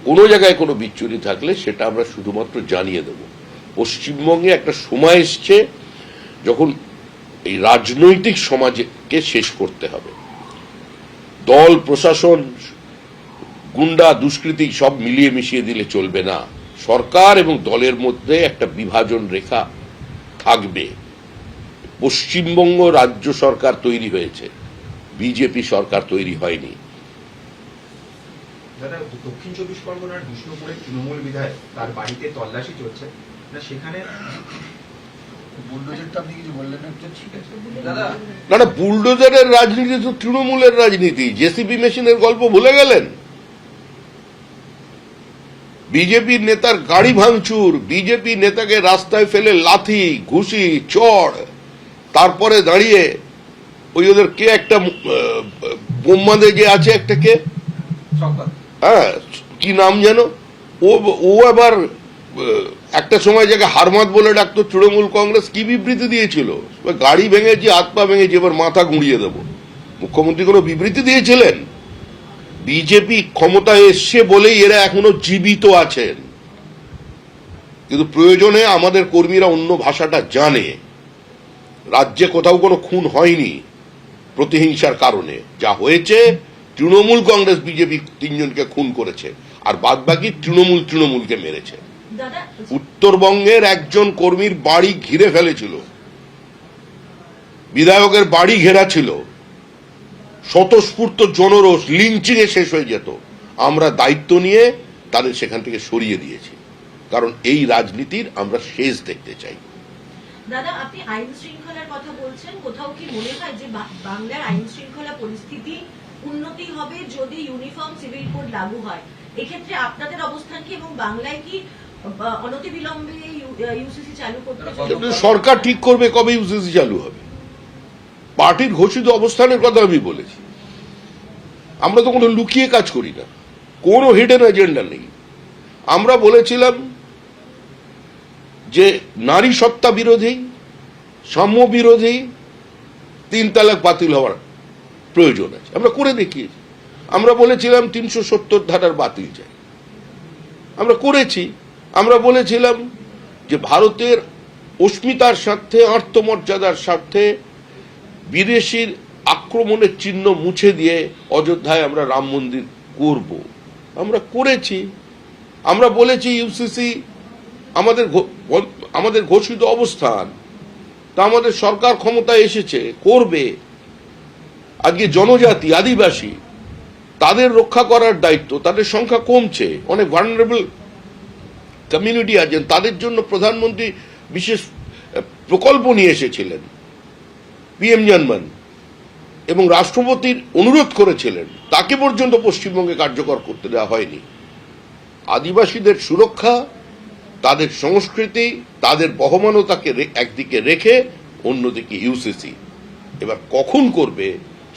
কোনো জায়গায় কোনো বিচ্যুতি থাকলে সেটা আমরা শুধুমাত্র জানিয়ে দেব। পশ্চিমবঙ্গে একটা সময় এসছে যখন এই রাজনৈতিক সমাজকে শেষ করতে হবে। দল, প্রশাসন, গুন্ডা, দুষ্কৃতী সব মিলিয়ে মিশিয়ে দিলে চলবে না। সরকার এবং দলের মধ্যে একটা বিভাজন রেখা থাকবে। পশ্চিমবঙ্গ রাজ্য সরকার তৈরি হয়েছে, বিজেপি সরকার তৈরি হয়নি। দাদা, দক্ষিণ 24 পরগনার বিষ্ণুপুরের তৃণমূল বিধায়ক, তার বাড়িতে তল্লাশি চলছে না, সেখানে বুলডোজারটা আপনি কিছু বললেন না? ঠিক আছে দাদা, না, বুলডোজারের রাজনীতি তো তৃণমূলের রাজনীতি। জেসিবি মেশিনের গল্প ভুলে গেলেন? বিজেপির নেতার গাড়ি ভাঙচুর, বিজেপি নেতাকে রাস্তায় ফেলে লাথি, ঘুষি, চড়, তারপরে দাঁড়িয়ে ওই ওদের কে একটা বোম্মাদে যে আছে একটা, কে, হ্যাঁ, কি নাম যেন, ও আবার একটা সময় যাকে হারমাত বলে ডাকতো তৃণমূল কংগ্রেস, কি বিবৃতি দিয়েছিল, গাড়ি ভেঙেছি, হাত পা ভেঙেছি, এবার মাথা গুঁড়িয়ে দেব। মুখ্যমন্ত্রী কোনো বিবৃতি দিয়েছিলেন? বিজেপি ক্ষমতায় এসছে বলেই এরা এখনো জীবিত আছেন, কিন্তু প্রয়োজনে আমাদের কর্মীরা অন্য ভাষাটা জানে। রাজ্যে কোথাও কোনো খুন হয়নি প্রতিহিংসার কারণে, যা হয়েছে তৃণমূল কংগ্রেস বিজেপি তিনজনকে খুন করেছে, আর বাদ বাকি তৃণমূলকে মেরেছে। উত্তরবঙ্গের একজন কর্মীর বাড়ি ঘিরে ফেলেছিল, বিধায়কের বাড়ি ঘেরা ছিল, স্বতঃস্ফূর্ত জনরোষ লিঞ্চিং এ শেষ হয়ে যেত। আমরা দায়িত্ব নিয়ে তাদের সেখান থেকে সরিয়ে দিয়েছি, কারণ এই রাজনীতির আমরা শেষ দেখতে চাই। দাদা, আপনি আইন শৃঙ্খলার কথা বলছেন, কোথাও কি মনে হয় যে বাংলার আইন শৃঙ্খলা পরিস্থিতি উন্নতি হবে যদি ইউনিফর্ম সিভিল কোড লাগু হয়? এক্ষেত্রে আপনাদের অবস্থান কি, এবং বাংলায় কি অনতিবিলম্বে ইউসিসি চালু করতে হবে? সরকার ঠিক করবে কবে ইউসিসি চালু হবে। পার্টির ঘোষিত অবস্থানের কথা আমি বলেছি। আমরা তো কোনো লুকিয়ে কাজ করি না, কোনো হিডেন এজেন্ডা নেই। আমরা বলেছিলাম যে নারী সত্তা বিরোধী, সাম্য বিরোধী 3 তালাক বাতিল হওয়ার প্রয়োজন আছে, আমরা করে দেখিয়েছি। আমরা বলেছিলাম 370 ধারার বাতিল চাই, আমরা করেছি। আমরা বলেছিলাম যে ভারতের অস্মিতার স্বার্থে, আত্মমর্যাদার স্বার্থে বিদেশির আক্রমণের চিহ্ন মুছে দিয়ে অযোধ্যায় আমরা রাম মন্দির করব, আমরা করেছি। আমরা বলেছি ইউসিসি আমাদের ঘোষিত অবস্থান, তা আমাদের সরকার ক্ষমতায় এসেছে, করবে। আজকে জনজাতি, আদিবাসী, তাদের রক্ষা করার দায়িত্ব, তাদের সংখ্যা কমছে, অনেক ভালনারেবল কমিউনিটি আছেন, তাদের জন্য প্রধানমন্ত্রী বিশেষ প্রকল্প নিয়ে এসেছিলেন, পিএম জনমন, এবং রাষ্ট্রপতির অনুরোধ করেছিলেন, তাকে পর্যন্ত পশ্চিমবঙ্গে কার্যকর করতে দেওয়া হয়নি। আদিবাসীদের সুরক্ষা, তাদের সংস্কৃতি, তাদের বহমানতাকে একদিকে রেখে অন্যদিকে ইউসিসি। এবার কখন করবে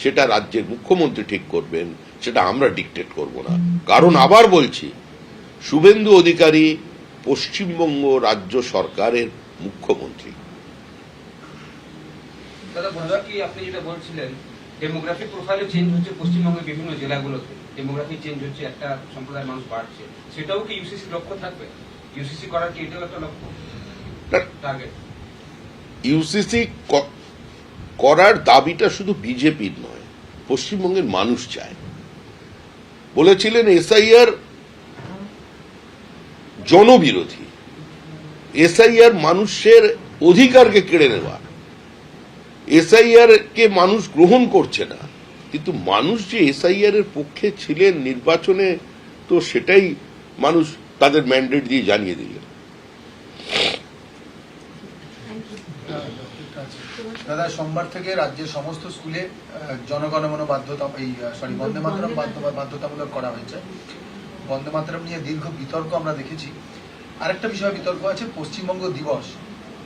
সেটা রাজ্যের মুখ্যমন্ত্রী ঠিক করবেন, সেটা আমরা ডিকটেট করব না। কারণ আবার বলছি, শুভেন্দু অধিকারী পশ্চিমবঙ্গ রাজ্য সরকারের মুখ্যমন্ত্রী। দাদা, কি আপনি যেটা বলছিলেন ডেমোগ্রাফিক প্রোফাইলে চেঞ্জ হচ্ছে পশ্চিমবঙ্গের বিভিন্ন জেলাগুলোতে, ডেমোগ্রাফি চেঞ্জ হচ্ছে, একটা সম্প্রদায়ের মানুষ বাড়ছে, সেটাও কি ইউসিসি লক্ষ্য থাকবে? ইউসিসি করার কি এটাও একটা লক্ষ্য, টার্গেট? ইউসিসি করার দাবিটা শুধু বিজেপির নয়, পশ্চিমবঙ্গের মানুষ চায়। বলেছিলেন এসআইআর জনবিরোধী, এসআইআর মানুষের অধিকারকে কেড়ে নেওয়া, এসআইআর কে মানুষ গ্রহণ করছে না। কিন্তু মানুষ যে এসআইআর এর পক্ষে ছিলেন নির্বাচনে, তো সেটাই মানুষ তাদের ম্যান্ডেট দিয়ে জানিয়ে দিলেন। দাদা, সোমবার থেকে রাজ্যের সমস্ত স্কুলে জনগণমন বন্দে মাতরম বাধ্যতামূলক করা হয়েছে। বন্দে মাতরম নিয়ে দীর্ঘ বিতর্ক আমরা দেখেছি। আরেকটা বিষয় বিতর্ক আছে, পশ্চিমবঙ্গ দিবস,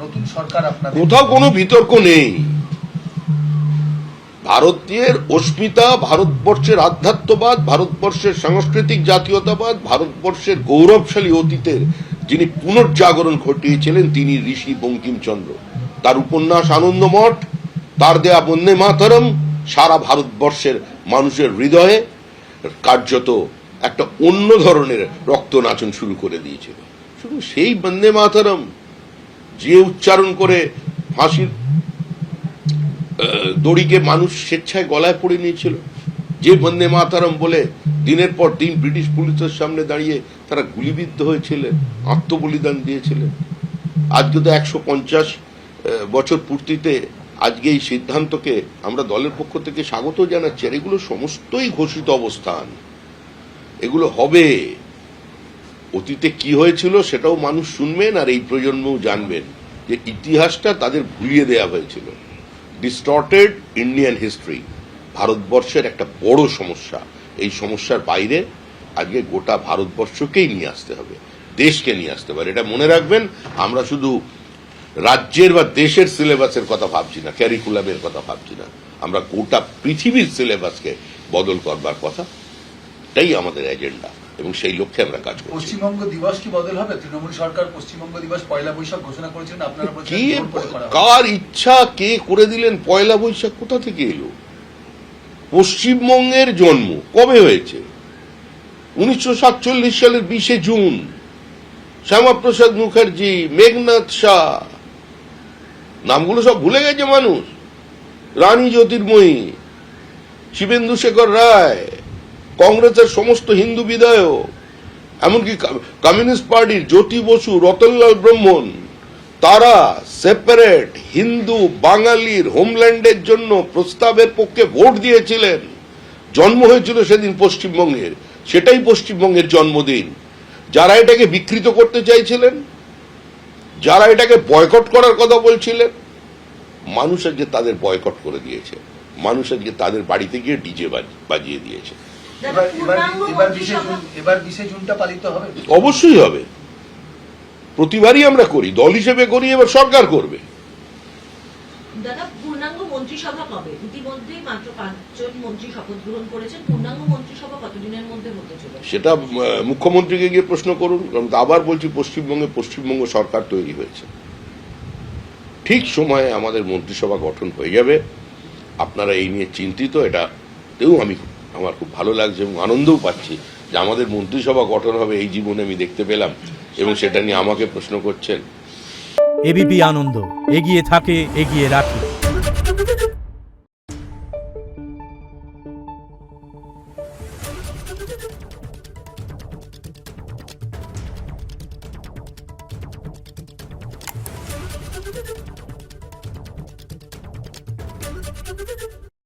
নতুন সরকার আপনাদের। কোথাও কোনো বিতর্ক নেই। ভারতীয় অস্মিতা, ভারতবর্ষের আধ্যাত্মবাদ, ভারতবর্ষের সাংস্কৃতিক জাতীয়তাবাদ, ভারতবর্ষের গৌরবশালী অতীতের যিনি পুনর্জাগরণ ঘটিয়েছিলেন তিনি ঋষি বঙ্কিমচন্দ্র। তার উপন্যাস আনন্দমঠ, তার দেয়া বন্দে মাতরম সারা ভারতবর্ষের মানুষের হৃদয়ে কার্যত একটা অন্য ধরনের রক্ত নাচন শুরু করে দিয়েছিল। শুধু সেই বন্দে মাতরম যে উচ্চারণ করে ফাঁসির দড়িকে মানুষ স্বেচ্ছায় গলায় পড়ে নিয়েছিল, যে বন্দে মাতরম বলে দিনের পর দিন ব্রিটিশ পুলিশের সামনে দাঁড়িয়ে তারা গুলিবিদ্ধ হয়েছিলেন, আত্মবলিদান দিয়েছিলেন। আজকে তো 150 বছর পূর্তিতে আজকে এই সিদ্ধান্তকে আমরা দলের পক্ষ থেকে স্বাগত জানাচ্ছি। আর এগুলো সমস্তই ঘোষিত অবস্থান, এগুলো হবে। অতীতে কি হয়েছিল সেটাও মানুষ শুনবেন, আর এই প্রজন্মও জানবেন যে ইতিহাসটা তাদের ভুলিয়ে দেওয়া হয়েছিল। ডিস্টর্টেড ইন্ডিয়ান হিস্ট্রি ভারতবর্ষের একটা বড় সমস্যা। এই সমস্যার বাইরে আজকে গোটা ভারতবর্ষকেই নিয়ে আসতে হবে, দেশকে নিয়ে আসতে হবে। এটা মনে রাখবেন, আমরা শুধু রাজ্যের বা দেশের সিলেবাসের কথা ভাবছি না, ক্যারিকুলামের কথা ভাবছি না, আমরা গোটা পৃথিবীর সিলেবাসকে বদল করবার কথা। এটাই আমাদের এজেন্ডা এবং সেই লক্ষ্যে আমরা কাজ করছি। পশ্চিমবঙ্গ দিবস কি বদল হবে? তৃণমূল সরকার পশ্চিমবঙ্গ দিবস পয়লা বৈশাখ ঘোষণা করেছিলেন, আপনারা কে কার ইচ্ছা কে করে দিলেন? পয়লা বৈশাখ কোথা থেকে এলো? পশ্চিমবঙ্গের জন্ম কবে হয়েছে? 1947 সালের 20 জুন। শ্যামাপ্রসাদ মুখার্জি, মেঘনাথ শাহ, নামগুলো সব ভুলে গেছে মানুষ। রানী জ্যোতির্ময়ী, শিবেন্দু শেখর রায়, কংগ্রেসের সমস্ত হিন্দু বিধায়ক, এমনকি কমিউনিস্ট পার্টির জ্যোতি বসু, রতনলাল ব্রহ্মণ, তারা সেপারেট হিন্দু বাঙালির হোমল্যান্ডের জন্য প্রস্তাবের পক্ষে ভোট দিয়েছিলেন। জন্ম হয়েছিল সেদিন পশ্চিমবঙ্গের, সেটাই পশ্চিমবঙ্গের জন্মদিন। যারা এটাকে বিকৃত করতে চাইছিলেন, যারা এটাকে বয়কট করার কথা বলছিলেন, মানুষ আজকে তাদের বয়কট করে দিয়েছে। মানুষ আজকে তাদের বাড়িতে গিয়ে ডিজে বাজিয়ে দিয়েছে। এবার 20 জুনটা পালিত হবে? অবশ্যই হবে, প্রতিবারই আমরা করি, দল হিসেবে করি, এবার সরকার করবে। দাদা, পূর্ণাঙ্গ মন্ত্রিসভা কবে? ইতিমধ্যেই মাত্র 5 জন মন্ত্রী শপথ গ্রহণ করেছেন। পূর্ণাঙ্গ মন্ত্রিসভা কতদিনের মধ্যে হতে চলেছে? সেটা মুখ্যমন্ত্রীকে গিয়ে প্রশ্ন করুন। কারণ আবার বলছি, পশ্চিমবঙ্গ সরকার তৈরি হয়েছে, ঠিক সময়ে আমাদের মন্ত্রিসভা গঠন হয়ে যাবে। আপনারা এই নিয়ে চিন্তিত, এটাতেও আমার খুব ভালো লাগছে এবং আনন্দও পাচ্ছি যে আমাদের মন্ত্রিসভা গঠন হবে, এই জীবনে আমি দেখতে পেলাম, এবং সেটা নিয়ে আমাকে প্রশ্ন করছেন। এবিপি আনন্দ, এগিয়ে থাকে, এগিয়ে রাখে।